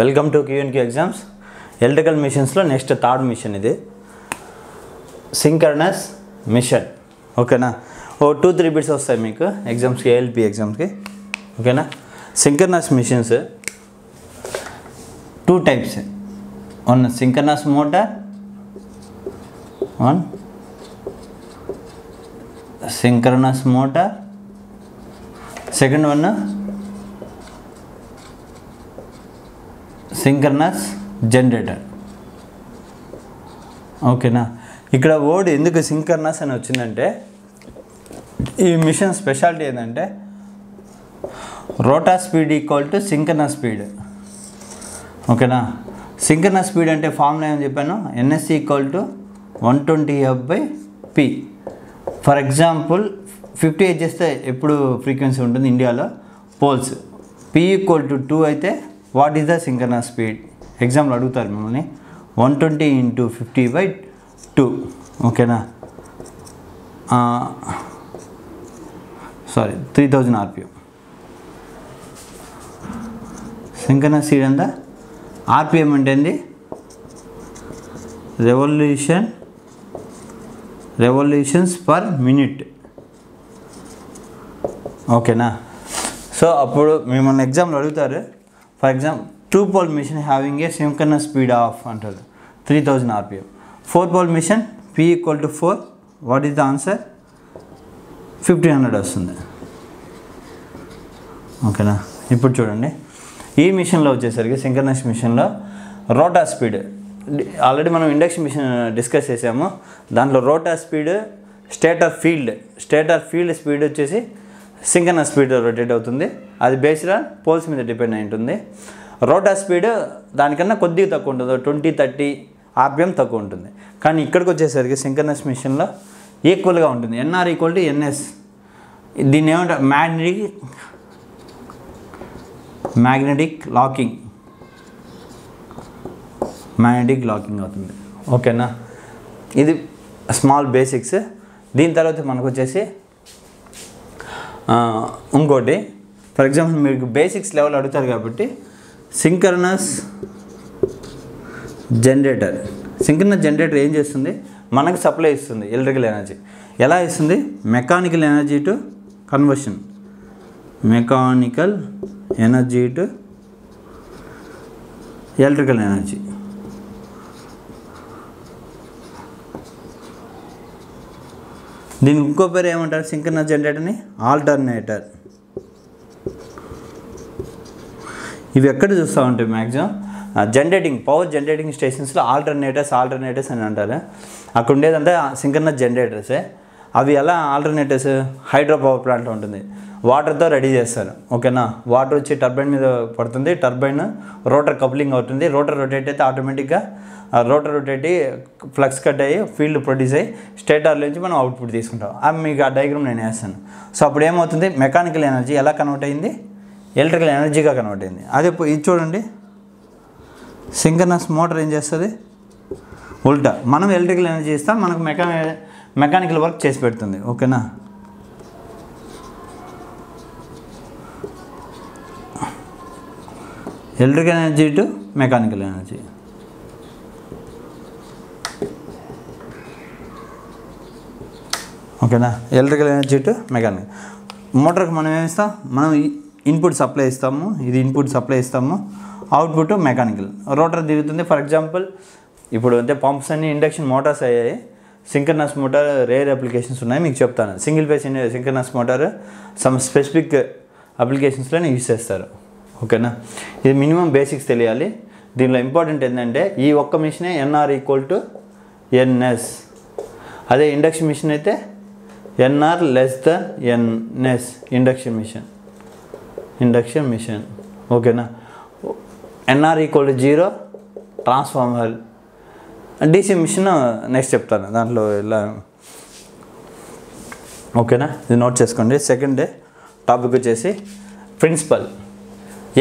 Welcome to QNQ exams. Electrical మిషన్స్లో next third machine ఇది synchronous machine. ఓకేనా, ఓ 2-3 బిట్స్ వస్తాయి మీకు ఎగ్జామ్స్కి, ఏఎల్పి ఎగ్జామ్స్కి. ఓకేనా, synchronous machines 2 types. One synchronous motor, one synchronous motor, second one synchronous generator. ఓకేనా, ఇక్కడ వర్డ్ ఎందుకు సింక్రనస్ అని వచ్చిందంటే ఈ మిషన్ స్పెషాలిటీ ఏంటంటే rotor speed equal to synchronous speed. ఓకేనా, సింక్రనస్ స్పీడ్ అంటే ఫార్ములా ఏమని చెప్పాను, NS equal to 120F/P. For example 58 చేస్తే ఎప్పుడు ఫ్రీక్వెన్సీ ఉంటుంది ఇండియాలో పోల్స్. P ఈక్వల్ టు 2 అయితే what is the synchronous speed? ఎగ్జామ్లో అడుగుతారు మిమ్మల్ని. 120 × 50/2. ఓకేనా, 3000 RPM. సింక్రనస్ స్పీడ్ ఎంత? RPM అంటే ఏంది? Revolutions per minute. ఓకేనా, సో అప్పుడు మిమ్మల్ని ఎగ్జామ్లో అడుగుతారు. For example 2-pole machine having a synchronous speed of అంటారు 3000 RPM. 4-pole machine P equal to 4. What is the answer? 1500 వస్తుంది. ఓకేనా, ఇప్పుడు చూడండి ఈ మిషన్లో వచ్చేసరికి సింక్రనస్ మిషన్లో రోటార్ స్పీడ్ ఆల్రెడీ మనం ఇండక్షన్ మిషన్ డిస్కస్ చేసాము. దాంట్లో rotor speed stator field speed వచ్చేసి సింక్రనస్ స్పీడ్ రొటేట్ అవుతుంది. అది బేస్డ్ ఆన్ పోల్స్ మీద డిపెండ్ అయి ఉంటుంది. రోటార్ స్పీడ్ దానికన్నా కొద్దిగా తక్కువ ఉంటుంది, 20-30 RPM తక్కువ ఉంటుంది. కానీ ఇక్కడికి వచ్చేసరికి సింక్రనస్ మిషన్లో ఈక్వల్గా ఉంటుంది. NR equal to NS. దీన్ని ఏమంటారు? మ్యాగ్నెటిక్ లాకింగ్ అవుతుంది. ఓకేనా, ఇది స్మాల్ బేసిక్స్. దీని తర్వాత మనకు వచ్చేసి ఇంకోటి, ఫర్ ఎగ్జాంపుల్ మీకు బేసిక్స్ లెవెల్ అడుగుతారు కాబట్టి సింక్రనస్ జనరేటర్ ఏం చేస్తుంది? మనకు సప్లై ఇస్తుంది ఎలక్ట్రికల్ ఎనర్జీ. ఎలా ఇస్తుంది? Mechanical energy to conversion. Electrical energy. దీనికి ఇంకో పేరు ఏమంటారు సింక్రనస్ జనరేటర్ని? ఆల్టర్నేటర్. ఇవి ఎక్కడ చూస్తూ ఉంటాయి మ్యాక్సిమం పవర్ జనరేటింగ్ స్టేషన్స్లో ఆల్టర్నేటర్స్ అని అంటారు. అక్కడ ఉండేదంతా సింక్రనస్ జనరేటర్సే. అవి ఎలా ఆల్టర్నేటర్స్? హైడ్రో పవర్ ప్లాంట్లో ఉంటుంది, వాటర్తో రెడీ చేస్తారు. ఓకేనా, వాటర్ వచ్చి టర్బైన్ మీద పడుతుంది, టర్బైన్ రోటర్ కప్లింగ్ అవుతుంది, రోటర్ రొటేట్ అయితే ఆటోమేటిక్గా రోటర్ రొటేట్ అయ్యి ఫ్లక్స్ కట్ అయ్యి ఫీల్డ్ ప్రొడ్యూస్ అయ్యి స్టేటార్ నుంచి మనం అవుట్పుట్ తీసుకుంటాం. మీకు ఆ డయాగ్రామ్ నేను వేస్తాను. సో అప్పుడు ఏమవుతుంది? మెకానికల్ ఎనర్జీ ఎలా కన్వర్ట్ అయింది? ఎలక్ట్రికల్ ఎనర్జీగా కన్వర్ట్ అయింది. అదే ఇది చూడండి, సింక్రనస్ మోటార్ ఏం చేస్తుంది? ఉల్టా. మనం ఎలక్ట్రికల్ ఎనర్జీ ఇస్తాం, మనకు మెకానికల్ వర్క్ చేసి పెడుతుంది. ఓకేనా, electrical energy to mechanical energy. ఓకేనా, ఎలక్ట్రికల్ ఎనర్జీ టు మెకానికల్. మోటార్కి మనం ఏమిస్తాం? మనం ఇన్పుట్ సప్లై ఇస్తాము, ఇది ఇన్పుట్ సప్లై ఇస్తాము, అవుట్పుట్ మెకానికల్. రోటర్ తిరుగుతుంది. ఫర్ ఎగ్జాంపుల్ ఇప్పుడు అంటే పంప్స్ అన్ని ఇండక్షన్ మోటార్స్ అయ్యాయి. సింక్రనస్ మోటార్ రేర్ అప్లికేషన్స్ ఉన్నాయి, మీకు చెప్తాను. Single phase synchronous motor some specific అప్లికేషన్స్లోనే యూజ్ చేస్తారు. ఓకేనా, ఇది మినిమం బేసిక్స్ తెలియాలి. దీనిలో ఇంపార్టెంట్ ఏంటంటే ఈ ఒక్క మిషనే NR ఈక్వల్ టు NS. అదే ఇండక్షన్ మిషన్ అయితే NR less than NS. Induction machine. ఓకేనా, NR equal to 0 transformer. DC machine next చెప్తాను దాంట్లో ఇలా. ఓకేనా, ఇది నోట్ చేసుకోండి. సెకండ్ టాపిక్ వచ్చేసి ప్రిన్సిపల్.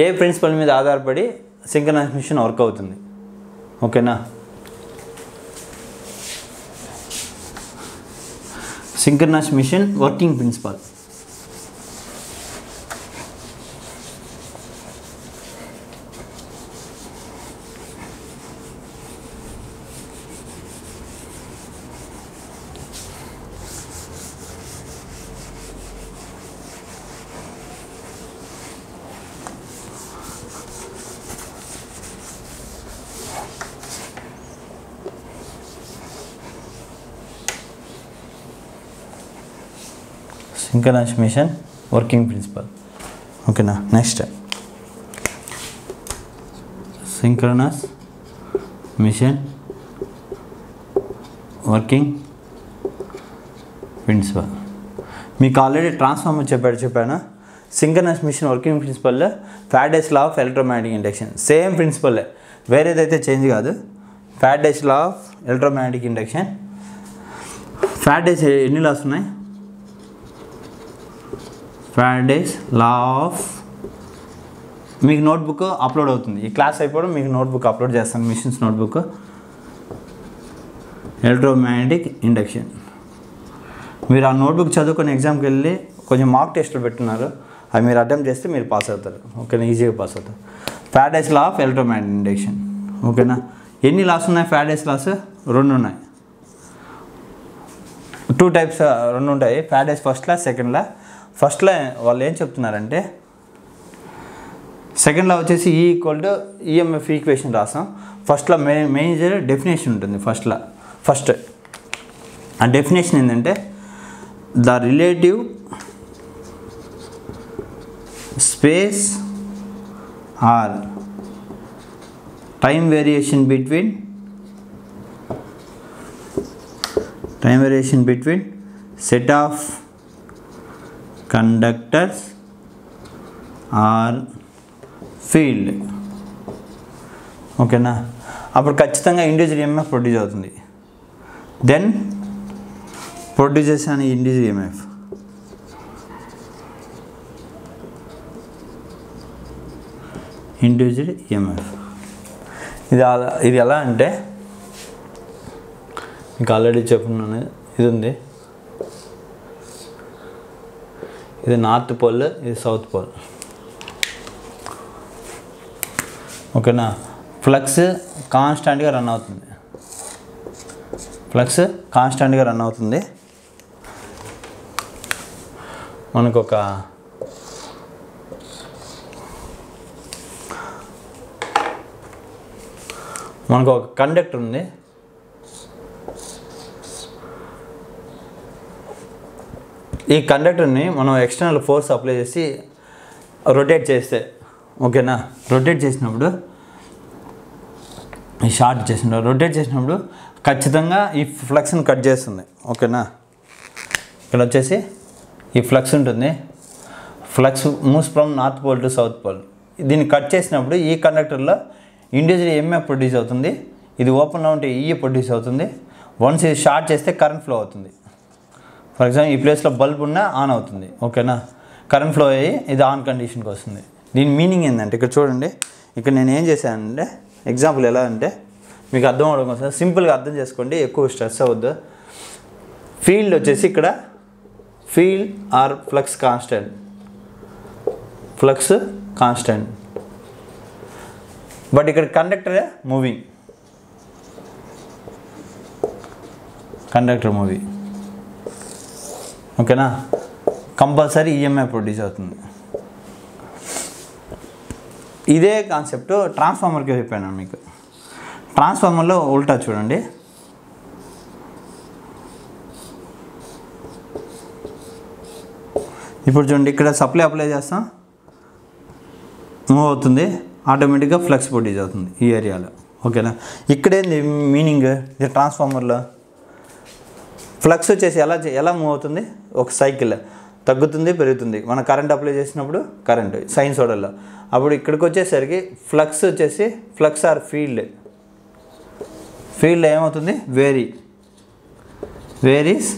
ఏ ప్రిన్సిపల్ మీద ఆధారపడి సింక్రనస్ మిషన్ వర్క్ అవుతుంది? ఓకేనా, synchronous machine working principle. Synchronous machine working principle. ఓకేనా. Next synchronous machine working principle. మీకు ఆల్రెడీ ట్రాన్స్ఫార్మర్ చెప్పాను. Synchronous machine working ప్రిన్సిపల్లో Faraday's law of electromagnetic induction same ప్రిన్సిపల్లే, వేరేదైతే చేంజ్ కాదు. Faraday's law of electromagnetic induction. Faraday's ఎన్ని laws ఉన్నాయి? Faraday's law of, మీకు notebook upload అవుతుంది. ఈ క్లాస్ అయిపోవడం మీకు నోట్బుక్ అప్లోడ్ చేస్తాను, మిషన్స్ నోట్బుక్. ఎలక్ట్రోమాగ్నెటిక్ ఇండక్షన్ మీరు ఆ నోట్బుక్ చదువుకొని ఎగ్జామ్కి వెళ్ళి కొంచెం మార్క్ టెస్ట్లు పెట్టున్నారు, అవి మీరు అటెంప్ట్ చేస్తే మీరు పాస్ అవుతారు. ఓకేనా, ఈజీగా పాస్ అవుతారు. Faraday's law of electromagnetic induction. ఓకేనా. ఎన్ని లాస్ ఉన్నాయి? ఫ్యారడేస్ లాస్ 2 ఉన్నాయి. 2 టైప్స్ 2 ఉంటాయి. ఫ్యారడేస్ ఫస్ట్ లా, సెకండ్ లా. ఫస్ట్ లా వాళ్ళు ఏం చెప్తున్నారంటే, సెకండ్ లా వచ్చేసి E = EMF ఈక్వేషన్ రాసాం. ఫస్ట్లో మేజర్ డెఫినేషన్ ఉంటుంది. ఫస్ట్ ఆ డెఫినేషన్ ఏంటంటే, the relative space or time variation between set of conductors or field. ఓకేనా. అప్పుడు ఖచ్చితంగా ఇండివిజువల్ EMF ప్రొడ్యూస్ అవుతుంది. దెన్ ప్రొడ్యూసెస్ అని ఇండివిజువల్ EMF. ఇది ఎలా అంటే, మీకు ఆల్రెడీ చెప్పున్నాను. ఇది ఉంది, ఇది నార్త్ పోల్, ఇది సౌత్ పోల్. ఓకేనా. ఫ్లక్స్ కాన్స్టాంట్గా రన్ అవుతుంది. మనకు ఒక కండక్టర్ ఉంది. ఈ కండక్టర్ని మనం ఎక్స్టర్నల్ ఫోర్స్ అప్లై చేసి రొటేట్ చేస్తే, ఓకేనా, రొటేట్ చేసినప్పుడు ఖచ్చితంగా ఈ ఫ్లక్స్ని కట్ చేస్తుంది. ఓకేనా. ఇక్కడ వచ్చేసి ఈ ఫ్లక్స్ ఉంటుంది. Flux moves from north pole to south pole. దీన్ని కట్ చేసినప్పుడు ఈ కండక్టర్లో ఇండివిజువల్ EMF ప్రొడ్యూస్ అవుతుంది. ఇది ఓపెన్లో ఉంటే E ప్రొడ్యూస్ అవుతుంది. వన్స్ ఇది షార్ట్ చేస్తే కరెంట్ ఫ్లో అవుతుంది. ఫర్ ఎగ్జాంపుల్ ఈ ప్లేస్లో బల్బ్ ఉన్నా ఆన్ అవుతుంది. ఓకేనా. కరెంట్ ఫ్లో అయ్యి ఇది ఆన్ కండిషన్కి వస్తుంది. దీని మీనింగ్ ఏంటంటే, ఇక్కడ చూడండి, ఇక్కడ నేను ఏం చేశానంటే, ఎగ్జాంపుల్ ఎలా అంటే మీకు అర్థం అవడం కోసం సింపుల్గా అర్థం చేసుకోండి, ఎక్కువ స్ట్రెస్ అవ్వద్దు. ఫీల్డ్ వచ్చేసి ఇక్కడ field or flux constant, but ఇక్కడ కండక్టర్ మూవింగ్. ఓకేనా. కంపల్సరీ EMF ప్రొడ్యూస్ అవుతుంది. ఇదే కాన్సెప్ట్ ట్రాన్స్ఫార్మర్కి చెప్పాను మీకు. ట్రాన్స్ఫార్మర్లో ఉల్టా చూడండి. ఇప్పుడు చూడండి, ఇక్కడ సప్లై అప్లై చేస్తాం, మూవ్ అవుతుంది, ఆటోమేటిక్గా ఫ్లక్స్ ప్రొడ్యూస్ అవుతుంది ఈ ఏరియాలో. ఓకేనా. ఇక్కడేంది మీనింగ్, ఇది ట్రాన్స్ఫార్మర్లో ఫ్లక్స్ వచ్చేసి ఎలా మూవ్ అవుతుంది, ఒక సైకిల్ తగ్గుతుంది పెరుగుతుంది. మనం కరెంట్ అప్లై చేసినప్పుడు కరెంట్ సైన్సోడల్లో, అప్పుడు ఇక్కడికి వచ్చేసరికి ఫ్లక్స్ వచ్చేసి ఫ్లక్స్ ఆర్ ఫీల్డ్ ఏమవుతుంది, వేరీస్.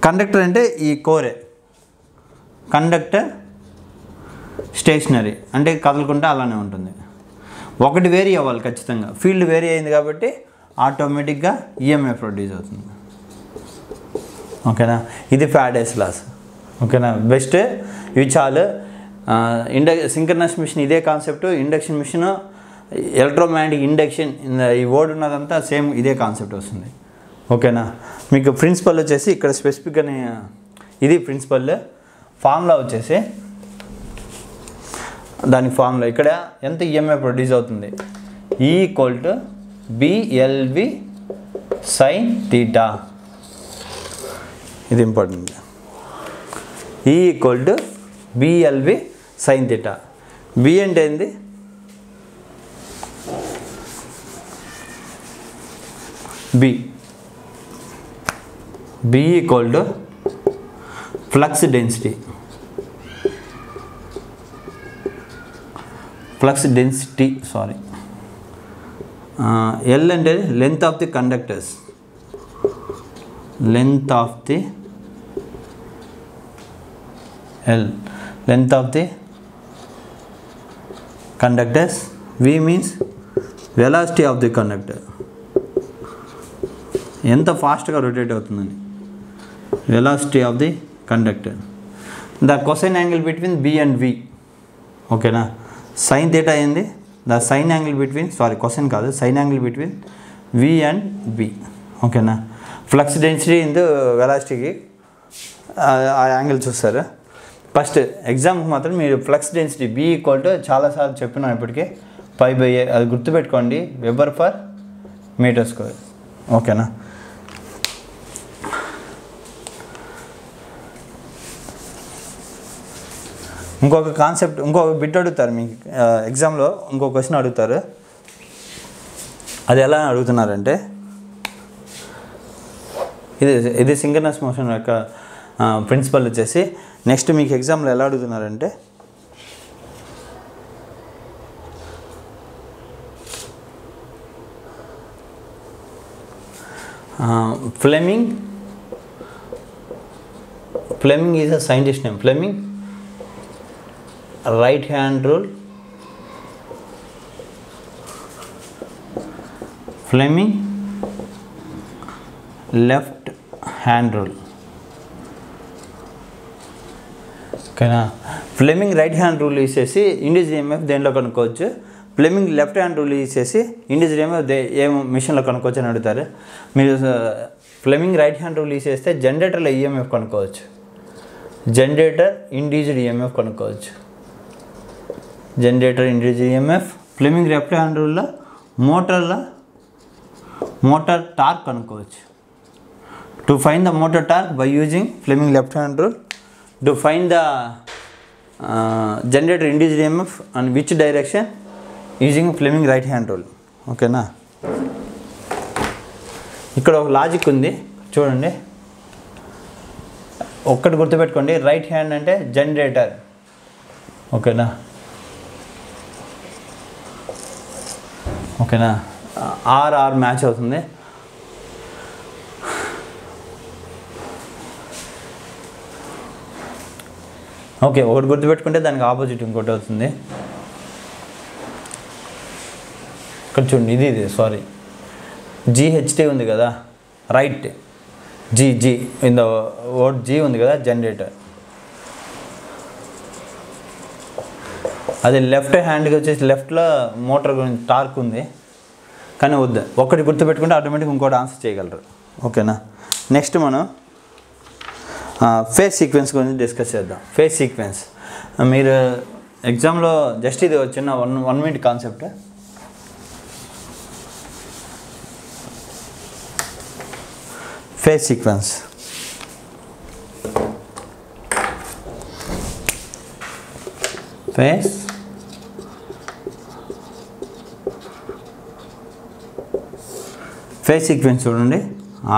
కండక్టర్ అంటే ఈ కోరే, కండక్టర్ స్టేషనరీ అంటే కదలకుండా అలానే ఉంటుంది. ఒకటి వేరీ అవ్వాలి ఖచ్చితంగా. ఫీల్డ్ వేరీ అయింది కాబట్టి ఆటోమేటిక్గా EMF ప్రొడ్యూస్ అవుతుంది. ఓకేనా. ఇది ఫ్యారడేస్ లాస్. ఓకేనా. బెస్ట్ ఇవి చాలు. సింక్రనస్ మిషన్ ఇదే concept, induction machine, electromagnetic induction, ఈ వర్డ్ ఉన్నదంతా సేమ్ ఇదే కాన్సెప్ట్ వస్తుంది. ఓకేనా. మీకు ప్రిన్సిపల్ వచ్చేసి ఇక్కడ స్పెసిఫిక్గా ఇది ప్రిన్సిపల్. ఫార్ములా వచ్చేసి దానికి ఫార్ములా ఇక్కడ ఎంత EMF ప్రొడ్యూస్ అవుతుంది, E = BLV sin θ. ఇది important. E equal to BLV sine theta. B అంటే ఏంది? B equal to flux density. L అంటే length of the conductors. length of the conductors. V means velocity of the conductor, ఎంత ఫాస్ట్గా rotate అవుతుందని, velocity of the conductor. The cosine angle between B and V. ఓకేనా? Sine theta అయింది. The sine angle between, cosine కాదు, sine angle between V and B. ఓకేనా? Flux density into వెలాసిటీకి ఆ angle చూస్తారు. ఫస్ట్ ఎగ్జామ్కి మాత్రం మీరు flux density B equal to చాలాసార్లు చెప్పినాం ఇప్పటికే, π/a. అది గుర్తుపెట్టుకోండి, వెబర్ పర్ మీటర్ స్క్వేర్. ఓకేనా? ఇంకొక కాన్సెప్ట్, ఇంకొక బిట్ అడుగుతారు మీకు ఎగ్జామ్లో. ఇంకొక క్వశ్చన్ అడుగుతారు. అది ఎలా అడుగుతున్నారంటే, ఇది సింక్రోనస్ మోషన్ యొక్క ప్రిన్సిపల్ వచ్చేసి. నెక్స్ట్ మీకు ఎగ్జామ్లో ఎలా అడుగుతున్నారంటే, Fleming is a scientist name. Fleming right hand rule, Fleming left hand rule. ఓకేనా? ఫ్లెమింగ్ రైట్ హ్యాండ్ రూల్ తీసేసి ఇండ్యూస్డ్ ఈఎంఎఫ్ దేంట్లో కనుక్కోవచ్చు. ఫ్లెమింగ్ లెఫ్ట్ హ్యాండ్ రూల్ తీసేసి ఇండ్యూస్డ్ ఈఎంఎఫ్ ఏ మిషన్లో కనుక్కోవచ్చు అని అడుగుతారు. మీరు ఫ్లెమింగ్ రైట్ హ్యాండ్ రూల్ తీసేస్తే జనరేటర్లో ఈఎంఎఫ్ కనుక్కోవచ్చు. జనరేటర్ ఇండ్యూస్డ్ ఈఎంఎఫ్ కనుక్కోవచ్చు. Generator induced EMF. Fleming left hand రూల్లో మోటార్ టార్క్ కనుక్కోవచ్చు. To find the motor torque by using Fleming left hand rule, to find the generator induced EMF and which direction using Fleming right hand rule. ఓకేనా? ఇక్కడ ఒక logic ఉంది చూడండి, ఒక్కటి గుర్తుపెట్టుకోండి. Right hand అంటే జనరేటర్. ఓకేనా? ఆర్ మ్యాచ్ అవుతుంది. ఓకే, ఒకటి గుర్తుపెట్టుకుంటే దానికి ఆపోజిట్ ఇంకోటి అవుతుంది. ఇక్కడ చూడండి, ఇది GHT ఉంది కదా, right. G in the word G ఉంది కదా, జనరేటర్. అది లెఫ్ట్ హ్యాండ్కి వచ్చేసి లెఫ్ట్లో మోటార్ గురించి టార్క్ ఉంది. కానీ వద్దు, ఒక్కటి గుర్తుపెట్టుకుంటే ఆటోమేటిక్ ఇంకోటి ఆన్సర్ చేయగలరు. ఓకేనా? నెక్స్ట్ మనం ఫేజ్ సీక్వెన్స్ గురించి డిస్కస్ చేద్దాం. ఫేజ్ సీక్వెన్స్ మీరు ఎగ్జామ్లో జస్ట్ ఇది వచ్చిన 1 minute కాన్సెప్ట్. ఫేజ్ సీక్వెన్స్ చూడండి,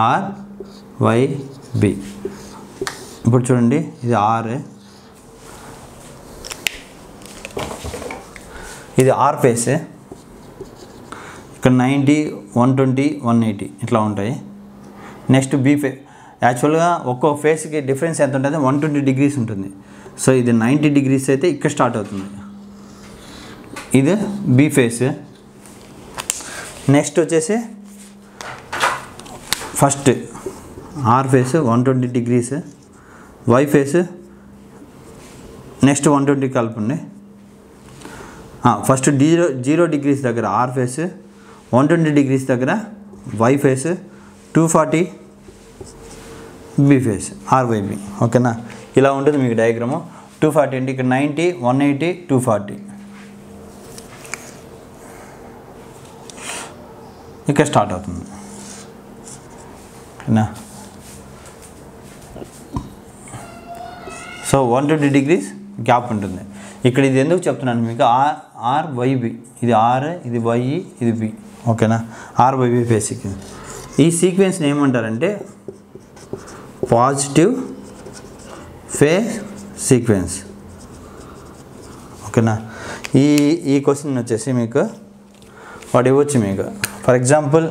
RYB. ఇప్పుడు చూడండి, ఇది ఆర్, ఇది ఆర్ ఫేస్. ఇక్కడ 90, 120, 180 ఇట్లా ఉంటాయి. Next B phase. యాక్చువల్గా ఒక్కో ఫేస్కి డిఫరెన్స్ ఎంత ఉంటుంది? 120 degrees ఉంటుంది. సో ఇది 90 degrees అయితే ఇక్కడ స్టార్ట్ అవుతుంది. ఇది బి ఫేస్. నెక్స్ట్ వచ్చేసి first R phase 120 degrees, Y phase next 120 కలపండి. ఫస్ట్ 0 degrees దగ్గర ఆర్ ఫేస్, 120 degrees దగ్గర Y phase, 240 B phase, RYB. ఓకేనా? ఇలా ఉంటుంది మీకు డయాగ్రాము. 240 అంటే ఇక్కడ 90, 180, 240 ఇక్కడ స్టార్ట్ అవుతుంది. ఓకేనా? సో 120 degrees గ్యాప్ ఉంటుంది. ఇక్కడ ఇది ఎందుకు చెప్తున్నాను మీకు, ఆర్వైబి, ఇది ఆర్, ఇది వై, ఇది బి, ఓకేనా. RYB face sequence. ఈ సీక్వెన్స్ని ఏమంటారంటే పాజిటివ్ ఫేస్ సీక్వెన్స్, ఓకేనా. ఈ క్వశ్చన్ వచ్చేసి మీకు వాడు ఇవ్వచ్చు మీకు, ఫర్ ఎగ్జాంపుల్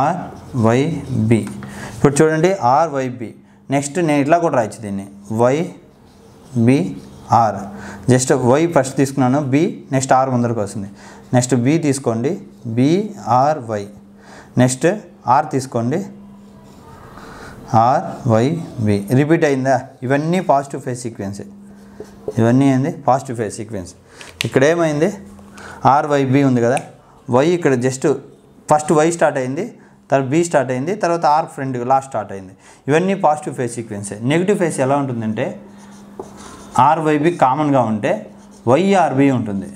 ఆర్వైబి. ఇప్పుడు చూడండి ఆర్వైబి, నెక్స్ట్ నేను ఇట్లా కూడా రాయచ్చు దీన్ని, వైబిఆర్. జస్ట్ వై ఫస్ట్ తీసుకున్నాను, బి నెక్స్ట్ ఆర్ ముందరకు వస్తుంది, నెక్స్ట్ బి తీసుకోండి, బిఆర్వై, నెక్స్ట్ ఆర్ తీసుకోండి, ఆర్వైబి. రిపీట్ అయిందా? ఇవన్నీ పాజిటివ్ ఫేస్ సీక్వెన్సే, ఇవన్నీ ఏంది పాజిటివ్ ఫేస్ సీక్వెన్స్. ఇక్కడ ఏమైంది, ఆర్వైబి ఉంది కదా, వై ఇక్కడ జస్ట్ ఫస్ట్ వై స్టార్ట్ అయింది, తర్వాత బి స్టార్ట్ అయింది, తర్వాత ఆర్ ఫ్రెండ్ లాస్ట్ స్టార్ట్ అయింది. ఇవన్నీ పాజిటివ్ ఫేస్ సీక్వెన్సే. నెగిటివ్ ఫేస్ ఎలా ఉంటుందంటే ఆర్వైబి కామన్గా ఉంటే వైఆర్బి ఉంటుంది.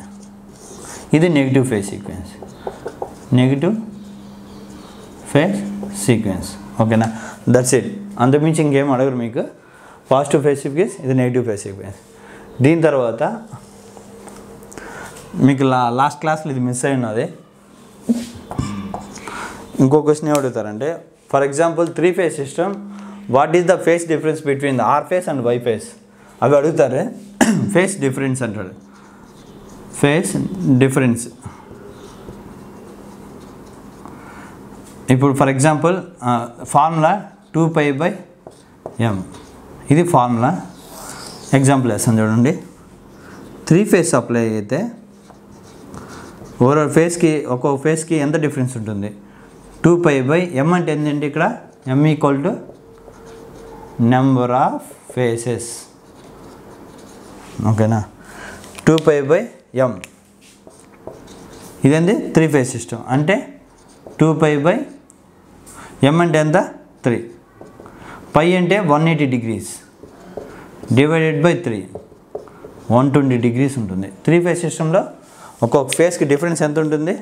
ఇది negative phase sequence, negative phase sequence, ఓకేనా. That's it. అంతకుమించి ఇంకేం అడగరు మీకు. పాజిటివ్ ఫేస్ సీక్వెన్స్, ఇది నెగిటివ్ ఫేస్ సీక్వెన్స్. దీని తర్వాత మీకు లాస్ట్ క్లాస్లో ఇది మిస్ అయి ఉన్నది. ఇంకో క్వశ్చన్ ఏమడుగుతారంటే, for example 3 phase system, what is the phase difference between the R phase and Y phase, అవి అడుగుతారే. ఫేస్ డిఫరెన్స్ అంటాడు, ఫేస్ డిఫరెన్స్. ఇప్పుడు ఫర్ ఎగ్జాంపుల్ ఫార్ములా 2π/m, ఇది ఫార్ములా. ఎగ్జాంపుల్ వేస్తాను చూడండి. 3 phase సప్లై అయితే ఓవరాల్ ఫేస్కి, ఒక్కొక్క ఫేస్కి ఎంత డిఫరెన్స్ ఉంటుంది, 2π/m అంటే ఏంటంటే ఇక్కడ m = నెంబర్ ఆఫ్ ఫేసెస్, ఓకేనా. 2π/m ఇదేంది 3 phase సిస్టమ్ అంటే 2π/m అంటే ఎంత, 3. పై అంటే 180 degrees డివైడెడ్ బై 3, 120 degrees ఉంటుంది. 3 phase సిస్టంలో ఒక్కొక్క ఫేస్కి డిఫరెన్స్ ఎంత ఉంటుంది,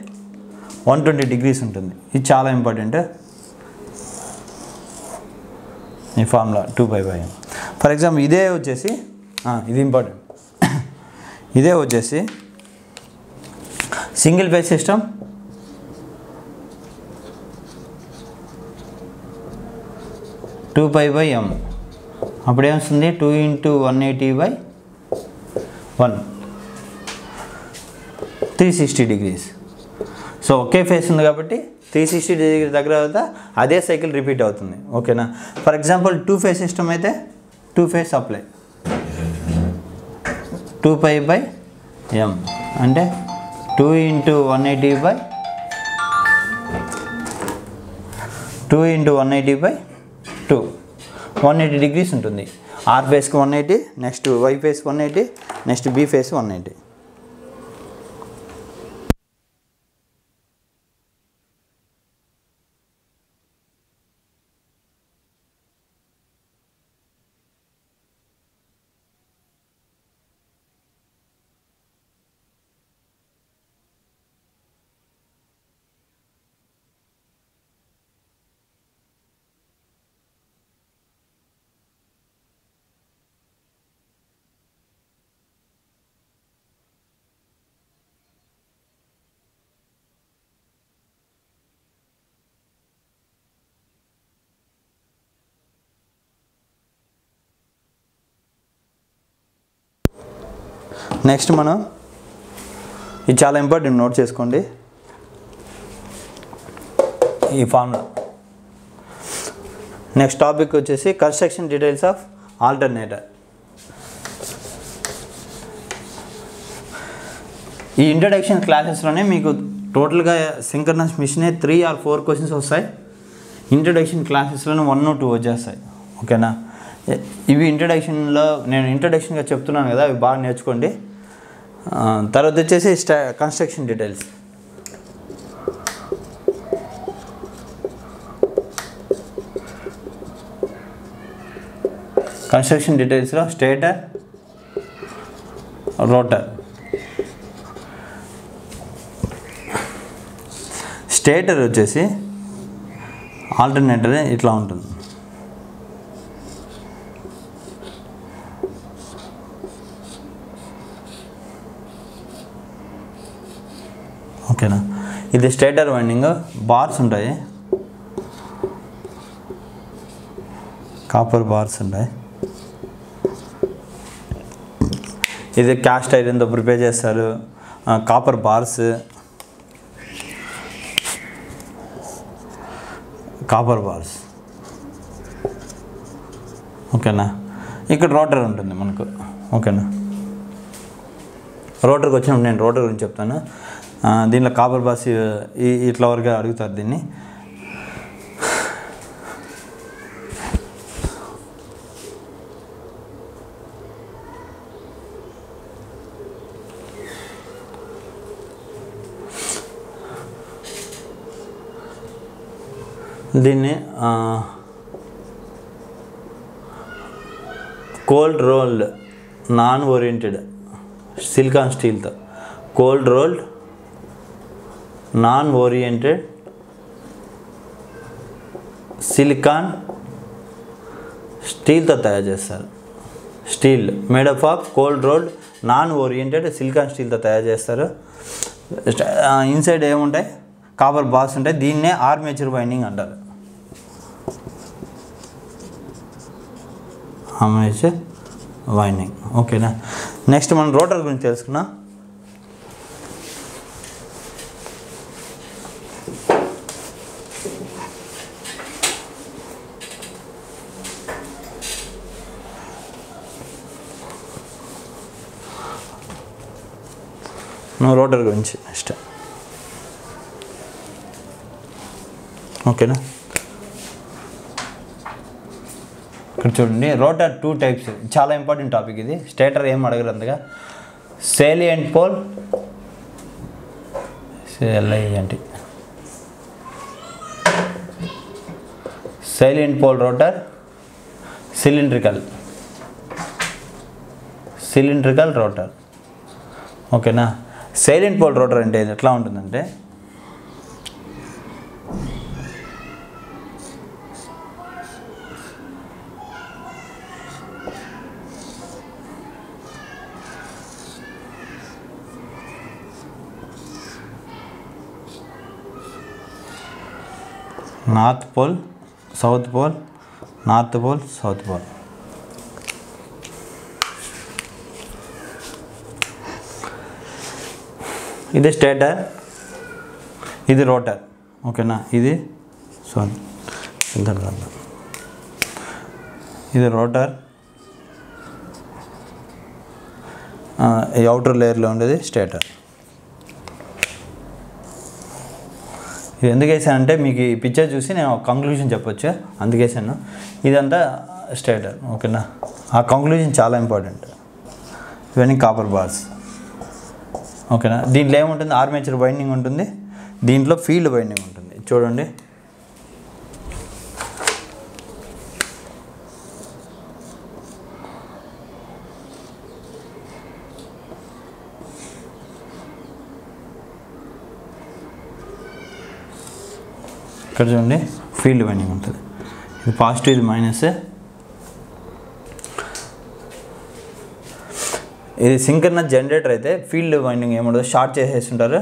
120 degrees ఉంటుంది. ఇది చాలా ఇంపార్టెంట్, ఈ ఫార్ములా 2π/m. ఫర్ ఎగ్జాంపుల్ ఇదే వచ్చేసి ఇది ఇంపార్టెంట్, ఇదే వచ్చేసి సింగిల్ ఫేస్ సిస్టమ్, 2π/m. అప్పుడు ఏమొస్తుంది, 2 × 180/1, 360 degrees. సో ఒకే ఫేస్ ఉంది కాబట్టి 360 degrees దగ్గర అవుతా అదే సైకిల్ రిపీట్ అవుతుంది, ఓకేనా. ఫర్ ఎగ్జాంపుల్ 2 phase సిస్టమ్ అయితే 2 phase సప్లై, 2π/m అంటే 2 × 180/2, 180 degrees ఉంటుంది. ఆర్ ఫేస్కి 180, next Y phase 180, next B phase 180. Next మనం ఇది చాలా ఇంపార్టెంట్, నోట్ చేసుకోండి ఈ ఫార్ములా. నెక్స్ట్ టాపిక్ వచ్చేసి కన్స్ట్రక్షన్ డీటెయిల్స్ ఆఫ్ ఆల్టర్నేటర్. ఈ ఇంట్రడక్షన్ క్లాసెస్లోనే మీకు టోటల్గా సింక్రనస్ మిషనే 3 or 4 questions వస్తాయి. ఇంట్రడక్షన్ క్లాసెస్లోనే 1 or 2 వచ్చేస్తాయి, ఓకేనా. ఇవి ఇంట్రడక్షన్లో నేను ఇంట్రడక్షన్గా చెప్తున్నాను కదా, అవి బాగా నేర్చుకోండి. తర్వాత వచ్చేసి కన్స్ట్రక్షన్ డీటెయిల్స్. కన్స్ట్రక్షన్ డీటెయిల్స్లో స్టేటర్, రోటర్. స్టేటర్ వచ్చేసి ఆల్టర్నేటర్ ఇట్లా ఉంటుంది, ఓకేనా. ఇది స్టేటర్ వైండింగ్, బార్స్ ఉంటాయి, కాపర్ బార్స్ ఉంటాయి. ఇది క్యాస్ట్ ఐరన్తో ప్రిపేర్ చేస్తారు. Copper bars, copper bars. ఓకేనా. ఇక్కడ రోటర్ ఉంటుంది మనకు. ఓకేనా. రోటర్కి వచ్చినప్పుడు నేను రోటర్ గురించి చెప్తాను. దీనిలో కాపర్ బార్స్ ఇట్లా వరకు అడుగుతారు దీన్ని. దీన్ని cold rolled non oriented silicon స్టీల్తో, cold rolled non oriented silicon స్టీల్తో తయారు చేస్తారు. Steel made up of cold rolled non oriented silicon స్టీల్తో తయారు చేస్తారు. ఇన్సైడ్ ఏముంటాయి, కాపర్ బార్స్ ఉంటాయి. దీన్నే ఆర్మేచర్ వైండింగ్ అంటారు. Armature winding. ఓకేనా. నెక్స్ట్ మనం రోటర్ గురించి తెలుసుకున్నా. రోటర్ గురించి నెక్స్ట్. ఓకేనా. ఇక్కడ చూడండి, రోటర్ 2 టైప్స్. చాలా ఇంపార్టెంట్ టాపిక్ ఇది. స్టేటర్ ఏం అడగరు అంతగా. సేలియంట్ పోల్, ఏంటి salient pole rotor, cylindrical rotor. ఓకేనా. సేలియంట్ పోల్ రోటర్ అంటే ఎట్లా ఉంటుందంటే, north pole, south pole, north pole, south pole. ఇది స్టేటర్, ఇది రోటర్. ఓకేనా. ఇది ఇది రోటర్, ఈ అవుటర్ లేయర్లో ఉండేది స్టేటర్. ఇది ఎందుకు వేసానంటే మీకు ఈ పిక్చర్ చూసి నేను కంక్లూజన్ చెప్పొచ్చు, అందుకు వేసాను. ఇదంతా స్టేటర్. ఓకేనా. ఆ కంక్లూజన్ చాలా ఇంపార్టెంట్. ఇవన్నీ కాపర్ బార్స్. ఓకేనా. దీంట్లో ఏముంటుంది, ఆర్మేచర్ వైండింగ్ ఉంటుంది, దీంట్లో ఫీల్డ్ వైండింగ్ ఉంటుంది. చూడండి, ఇక్కడ చూడండి ఫీల్డ్ వైండింగ్ ఉంటుంది. ఇది పాజిటివ్, ఇది మైనస్. ఇది సింక్రనస్ జనరేటర్ అయితే ఫీల్డ్ వైండింగ్ ఏముంటుంది, షార్ట్ చేసేస్తుంటారు.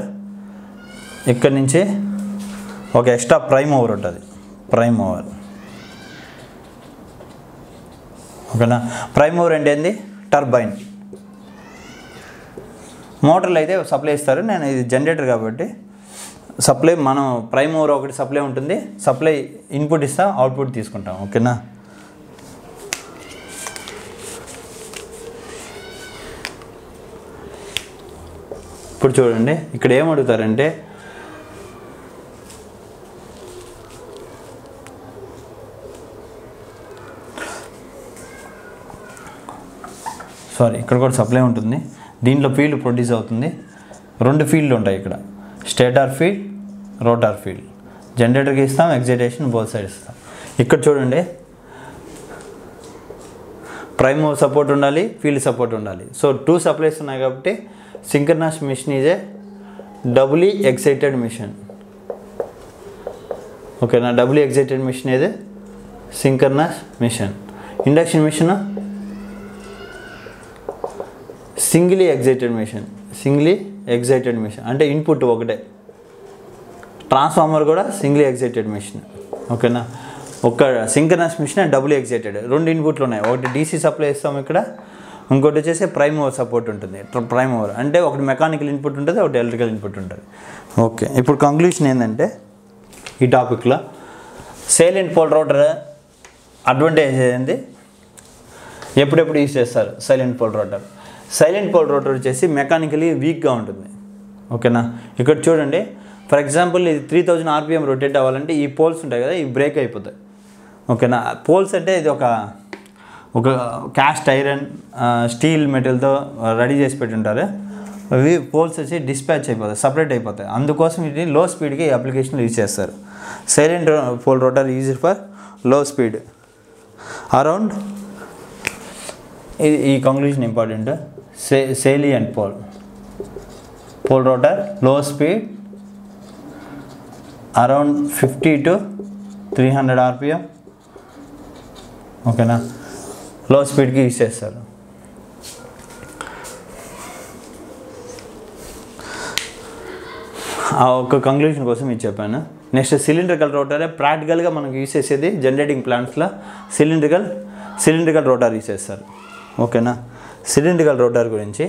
ఇక్కడ నుంచి ఒక ఎక్స్ట్రా ప్రైమ్ ఓవర్ ఉంటుంది, ప్రైమ్ ఓవర్. ఓకేనా. ప్రైమ్ ఓవర్ అంటే ఏంది, టర్బైన్. మోటార్లు అయితే సప్లై ఇస్తారు. నేను ఇది జనరేటర్ కాబట్టి సప్లై, మనం ప్రైమ్ ఓవర్ ఒకటి సప్లై ఉంటుంది, సప్లై ఇన్పుట్ ఇస్తాం, అవుట్పుట్ తీసుకుంటాం. ఓకేనా. ఇప్పుడు చూడండి, ఇక్కడ ఏం అడుగుతారంటే, ఇక్కడ కూడా సప్లై ఉంటుంది, దీంట్లో ఫీల్డ్ ప్రొడ్యూస్ అవుతుంది. 2 ఫీల్డ్లు ఉంటాయి ఇక్కడ, స్టేటర్ ఫీల్డ్, రోటర్ ఫీల్డ్. జనరేటర్కి ఇస్తాం, ఎగ్జైటేషన్ బోత్ సైడ్ ఇస్తాం. ఇక్కడ చూడండి, ప్రైమ్ సపోర్ట్ ఉండాలి, ఫీల్డ్ సపోర్ట్ ఉండాలి. సో 2 సప్లైస్ ఉన్నాయి కాబట్టి synchronous machine is a doubly excited machine. ఓకేనా. డబులీ ఎక్సైటెడ్ మిషన్ ఏది, synchronous machine. Induction machine singly excited machine. అంటే ఇన్పుట్ ఒకటే, ట్రాన్స్ఫార్మర్ కూడా సింగిల్ ఎగ్జైటెడ్ మిషన్. ఓకేనా, ఒక సింక్రనస్ మిషన్ డబుల్ ఎగ్జైటెడ్, 2 ఇన్పుట్లు ఉన్నాయి. ఒకటి డీసీ సప్లై ఇస్తాం ఇక్కడ, ఇంకోటి వచ్చేసి ప్రైమ్ ఓవర్ సపోర్ట్ ఉంటుంది. ప్రైమ్ ఓవర్ అంటే ఒకటి మెకానికల్ ఇన్పుట్ ఉంటుంది, ఒకటి ఎలక్ట్రికల్ ఇన్పుట్ ఉంటుంది. ఓకే, ఇప్పుడు కంక్లూషన్ ఏంటంటే ఈ టాపిక్లో సైలెంట్ పోల్ రోటర్ అడ్వాంటేజ్ ఏంది, ఎప్పుడెప్పుడు యూజ్ చేస్తారు salient pole rotor. Salient pole rotor వచ్చేసి మెకానికలీ వీక్గా ఉంటుంది. ఓకేనా, ఇక్కడ చూడండి, ఫర్ ఎగ్జాంపుల్ ఇది 3000 RPM రొటేట్ అవ్వాలంటే ఈ పోల్స్ ఉంటాయి కదా, ఇవి బ్రేక్ అయిపోతాయి. ఓకేనా, పోల్స్ అంటే ఇది ఒక క్యాస్ట్ ఐరన్ స్టీల్ మెటల్తో రెడీ చేసి పెట్టుంటారు. అవి పోల్స్ వచ్చి డిస్పాచ్ అయిపోతాయి, సపరేట్ అయిపోతాయి. అందుకోసం ఇది లో స్పీడ్కి ఈ అప్లికేషన్లో యూజ్ చేస్తారు. Salient pole rotor use for low speed around. ఈ conclusion important. Salient pole rotor low speed around 50 to 300 RPM. ఓకేనా, లో స్పీడ్కి యూజ్ చేస్తారు. ఒక కంక్లూజన్ కోసం ఇది చెప్పాను. నెక్స్ట్ సిలిండ్రికల్ రోటరే ప్రాక్టికల్గా మనకు యూజ్ చేసేది జనరేటింగ్ ప్లాంట్స్లో సిలిండ్రికల్ రోటర్ యూజ్ చేస్తారు. ఓకేనా, సిలిండ్రికల్ రోటర్ గురించి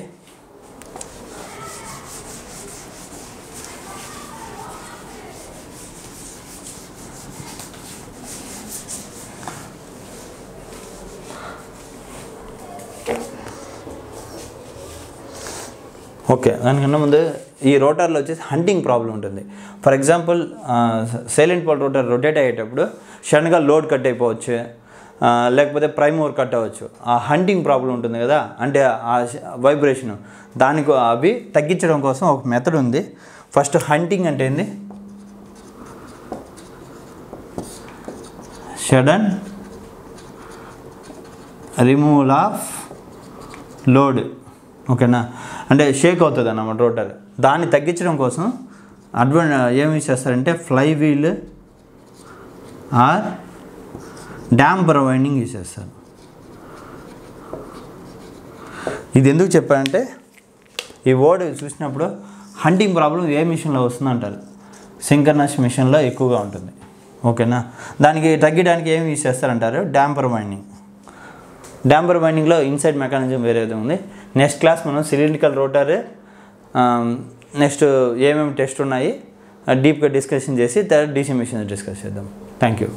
ఓకే, దానికన్నా ముందు ఈ రోటర్లో వచ్చేసి హంటింగ్ ప్రాబ్లం ఉంటుంది. For example salient pole rotor rotate అయ్యేటప్పుడు సడన్గా లోడ్ కట్ అయిపోవచ్చు, లేకపోతే ప్రైమ్ ఓవర్ కట్ అవ్వచ్చు. ఆ హంటింగ్ ప్రాబ్లం ఉంటుంది కదా, అంటే ఆ వైబ్రేషన్, దానికి అవి తగ్గించడం కోసం ఒక మెథడ్ ఉంది. ఫస్ట్ హంటింగ్ అంటే ఏంది, సడన్ రిమూవల్ ఆఫ్ లోడ్. ఓకేనా, అంటే షేక్ అవుతుంది అన్నమాట రోటర్. దాన్ని తగ్గించడం కోసం ఏమి యూజ్ చేస్తారంటే flywheel or damper winding use చేస్తారు. ఇది ఎందుకు చెప్పారంటే ఈ వర్డ్ చూసినప్పుడు హంటింగ్ ప్రాబ్లం ఏ మిషన్లో వస్తుంది అంటారు, సింక్రనస్ మిషన్లో ఎక్కువగా ఉంటుంది. ఓకేనా, దానికి తగ్గడానికి ఏమి యూజ్ చేస్తారంటారు, డాంపర్ వైండింగ్. డాంపర్ వైండింగ్లో ఇన్సైడ్ మెకానిజం వేరేది ఉంది. నెక్స్ట్ క్లాస్ మనం సిలిండ్రికల్ రోటర్ నెక్స్ట్ ఏమేమి టెస్ట్ ఉన్నాయి డీప్గా డిస్కషన్ చేసి తర్వాత డీసీ మిషన్ డిస్కస్ చేద్దాం. Thank you.